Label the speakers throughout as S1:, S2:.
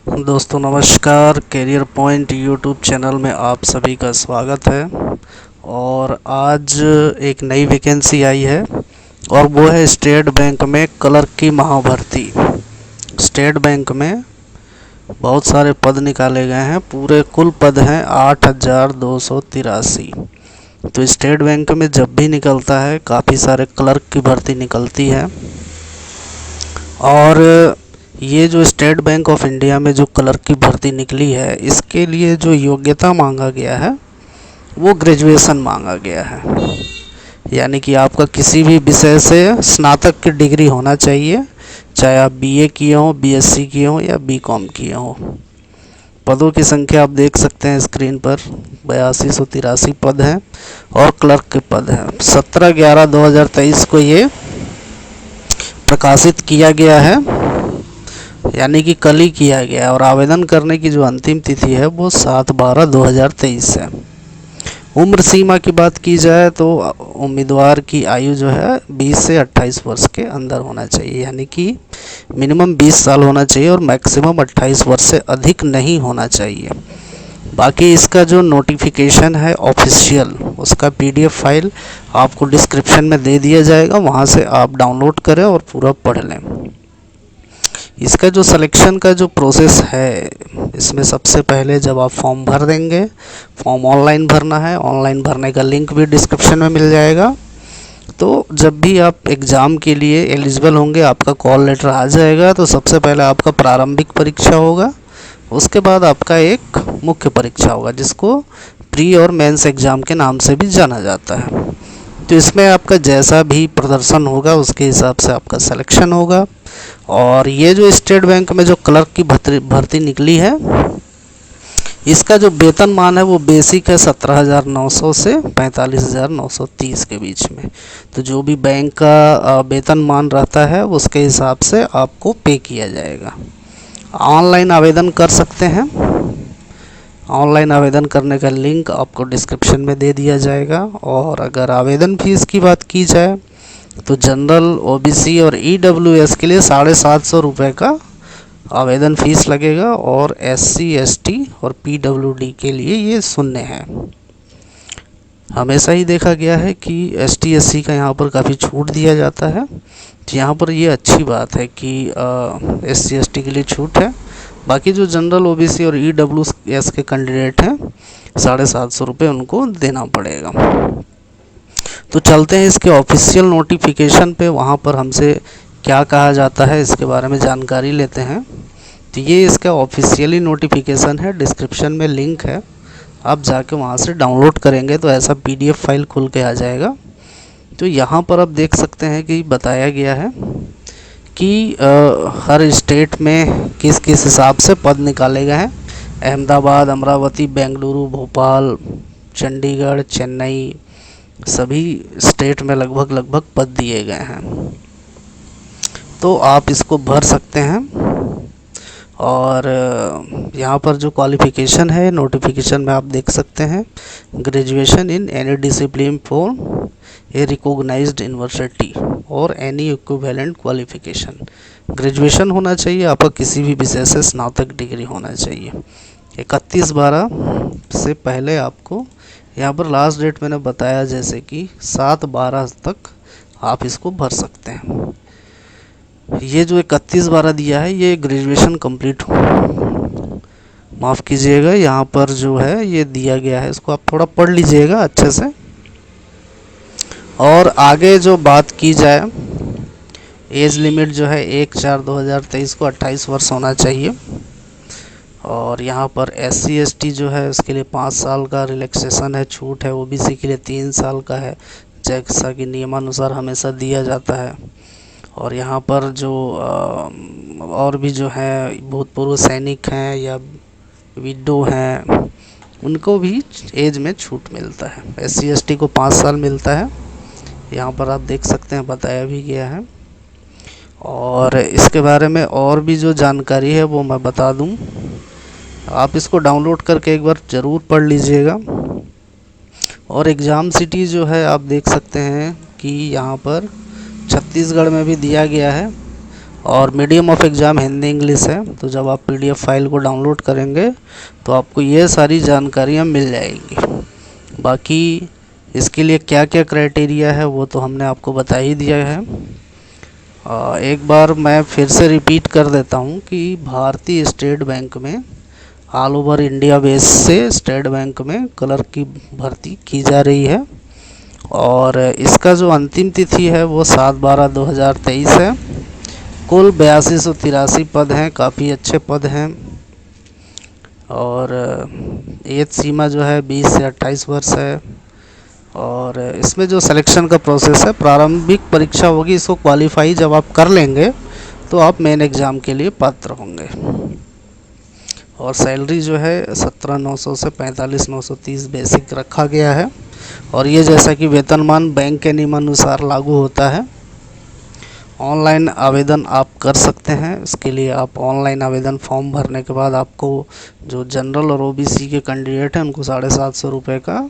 S1: दोस्तों नमस्कार। Career point YouTube channel में आप सभी का स्वागत है। और आज एक नई वैकेंसी आई है और वो है स्टेट बैंक में क्लर्क की महाभर्ती। स्टेट बैंक में बहुत सारे पद निकाले गए हैं, पूरे कुल पद हैं 8,283। तो स्टेट बैंक में जब भी निकलता है काफ़ी सारे क्लर्क की भर्ती निकलती है। और ये जो स्टेट बैंक ऑफ इंडिया में जो क्लर्क की भर्ती निकली है, इसके लिए जो योग्यता मांगा गया है वो ग्रेजुएशन मांगा गया है। यानी कि आपका किसी भी विषय से स्नातक की डिग्री होना चाहिए, चाहे आप बीए किए हों, बीएससी किए हों या बीकॉम किए हों। पदों की संख्या आप देख सकते हैं स्क्रीन पर, 8283 पद हैं और क्लर्क के पद हैं। 17/11/2023 को ये प्रकाशित किया गया है, यानी कि कल ही किया गया। और आवेदन करने की जो अंतिम तिथि है वो 7/12/2023 है। उम्र सीमा की बात की जाए तो उम्मीदवार की आयु जो है 20 से 28 वर्ष के अंदर होना चाहिए, यानी कि मिनिमम 20 साल होना चाहिए और मैक्सिमम 28 वर्ष से अधिक नहीं होना चाहिए। बाकी इसका जो नोटिफिकेशन है ऑफिशियल, उसका पीडीएफ फाइल आपको डिस्क्रिप्शन में दे दिया जाएगा, वहाँ से आप डाउनलोड करें और पूरा पढ़ लें। इसका जो सिलेक्शन का जो प्रोसेस है, इसमें सबसे पहले जब आप फॉर्म भर देंगे, फॉर्म ऑनलाइन भरना है, ऑनलाइन भरने का लिंक भी डिस्क्रिप्शन में मिल जाएगा। तो जब भी आप एग्ज़ाम के लिए एलिजिबल होंगे, आपका कॉल लेटर आ जाएगा। तो सबसे पहले आपका प्रारंभिक परीक्षा होगा, उसके बाद आपका एक मुख्य परीक्षा होगा जिसको प्री और मेंस एग्ज़ाम के नाम से भी जाना जाता है। तो इसमें आपका जैसा भी प्रदर्शन होगा उसके हिसाब से आपका सिलेक्शन होगा। और ये जो स्टेट बैंक में जो क्लर्क की भर्ती निकली है, इसका जो वेतनमान है वो बेसिक है 17,900 से 45,930 के बीच में। तो जो भी बैंक का वेतनमान रहता है उसके हिसाब से आपको पे किया जाएगा। ऑनलाइन आवेदन कर सकते हैं। ऑनलाइन आवेदन करने का लिंक आपको डिस्क्रिप्शन में दे दिया जाएगा। और अगर आवेदन फीस की बात की जाए तो जनरल, ओबीसी और ईडब्ल्यूएस के लिए 750 रुपये का आवेदन फ़ीस लगेगा और एससी, एसटी और पीडब्ल्यूडी के लिए ये शून्य है। हमेशा ही देखा गया है कि एसटी, एससी का यहाँ पर काफ़ी छूट दिया जाता है। तो यहाँ पर ये अच्छी बात है कि एससी, एसटी के लिए छूट है। बाकी जो जनरल, ओबीसी और ईडब्ल्यूएस के कैंडिडेट हैं, 750 रुपये उनको देना पड़ेगा। तो चलते हैं इसके ऑफिशियल नोटिफिकेशन पे, वहाँ पर हमसे क्या कहा जाता है इसके बारे में जानकारी लेते हैं। तो ये इसका ऑफिशियली नोटिफिकेशन है, डिस्क्रिप्शन में लिंक है, आप जाके वहाँ से डाउनलोड करेंगे तो ऐसा पीडीएफ फाइल खुल के आ जाएगा। तो यहाँ पर आप देख सकते हैं कि बताया गया है कि हर स्टेट में किस किस हिसाब से पद निकाले गए हैं। अहमदाबाद, अमरावती, बेंगलुरु, भोपाल, चंडीगढ़, चेन्नई, सभी स्टेट में लगभग पद दिए गए हैं। तो आप इसको भर सकते हैं। और यहाँ पर जो क्वालिफ़िकेशन है नोटिफिकेशन में आप देख सकते हैं, graduation in any discipline from a recognised university और एनी इक्विवेलेंट क्वालिफ़िकेशन। ग्रेजुएशन होना चाहिए, आपका किसी भी विषय से स्नातक डिग्री होना चाहिए। 31/12 से पहले आपको, यहाँ पर लास्ट डेट मैंने बताया जैसे कि 7/12 तक आप इसको भर सकते हैं। ये जो 31/12 दिया है ये ग्रेजुएशन कंप्लीट हो, माफ़ कीजिएगा, यहाँ पर जो है ये दिया गया है, इसको आप थोड़ा पढ़ लीजिएगा अच्छे से। और आगे जो बात की जाए, एज लिमिट जो है 1/4/2023 को 28 वर्ष होना चाहिए। और यहाँ पर एससी, एसटी जो है उसके लिए 5 साल का रिलैक्सेशन है, छूट है। ओबीसी के लिए 3 साल का है, जैसा कि नियमानुसार हमेशा दिया जाता है। और यहाँ पर जो और भी जो है भूतपूर्व सैनिक हैं या विडो हैं, उनको भी एज में छूट मिलता है। एससी, एसटी को 5 साल मिलता है, यहाँ पर आप देख सकते हैं, बताया भी गया है। और इसके बारे में और भी जो जानकारी है वो मैं बता दूं, आप इसको डाउनलोड करके एक बार ज़रूर पढ़ लीजिएगा। और एग्ज़ाम सिटी जो है आप देख सकते हैं कि यहाँ पर छत्तीसगढ़ में भी दिया गया है और medium of exam Hindi English है। तो जब आप PDF फाइल को डाउनलोड करेंगे तो आपको ये सारी जानकारियाँ मिल जाएंगी। बाकी इसके लिए क्या क्या क्राइटेरिया है वो तो हमने आपको बता ही दिया है। एक बार मैं फिर से रिपीट कर देता हूँ कि भारतीय स्टेट बैंक में ऑल ओवर इंडिया बेस से स्टेट बैंक में क्लर्क की भर्ती की जा रही है और इसका जो अंतिम तिथि है वो 7/12/2023 है। कुल 8283 पद हैं, काफ़ी अच्छे पद हैं और एज सीमा जो है 20 से 28 वर्ष है। और इसमें जो सिलेक्शन का प्रोसेस है, प्रारंभिक परीक्षा होगी, इसको क्वालिफाई जब आप कर लेंगे तो आप मेन एग्ज़ाम के लिए पात्र होंगे। और सैलरी जो है 17,900 से 45,930 बेसिक रखा गया है और ये जैसा कि वेतनमान बैंक के नियमानुसार लागू होता है। ऑनलाइन आवेदन आप कर सकते हैं। इसके लिए आप ऑनलाइन आवेदन फॉर्म भरने के बाद आपको जो जनरल और OBC के कैंडिडेट हैं उनको 750 रुपये का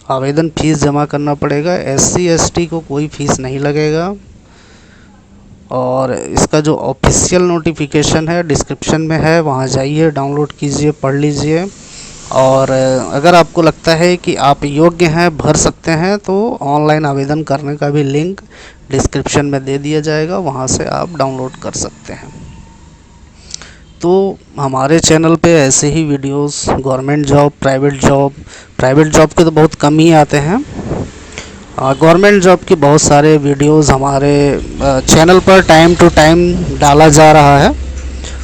S1: आवेदन फ़ीस जमा करना पड़ेगा। SC ST को कोई फ़ीस नहीं लगेगा। और इसका जो ऑफिशियल नोटिफिकेशन है डिस्क्रिप्शन में है, वहाँ जाइए, डाउनलोड कीजिए, पढ़ लीजिए। और अगर आपको लगता है कि आप योग्य हैं, भर सकते हैं, तो ऑनलाइन आवेदन करने का भी लिंक डिस्क्रिप्शन में दे दिया जाएगा, वहाँ से आप डाउनलोड कर सकते हैं। तो हमारे चैनल पे ऐसे ही videos government job, private job के तो बहुत कम ही आते हैं। गवर्नमेंट जॉब के बहुत सारे वीडियोस हमारे चैनल पर टाइम टू टाइम डाला जा रहा है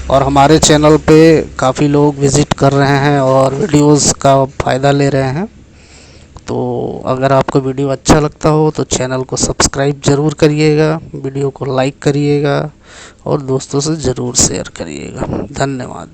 S1: और हमारे चैनल पे काफ़ी लोग विज़िट कर रहे हैं और वीडियोस का फ़ायदा ले रहे हैं। तो अगर आपको वीडियो अच्छा लगता हो तो चैनल को सब्सक्राइब ज़रूर करिएगा, वीडियो को लाइक करिएगा और दोस्तों से ज़रूर शेयर करिएगा। धन्यवाद।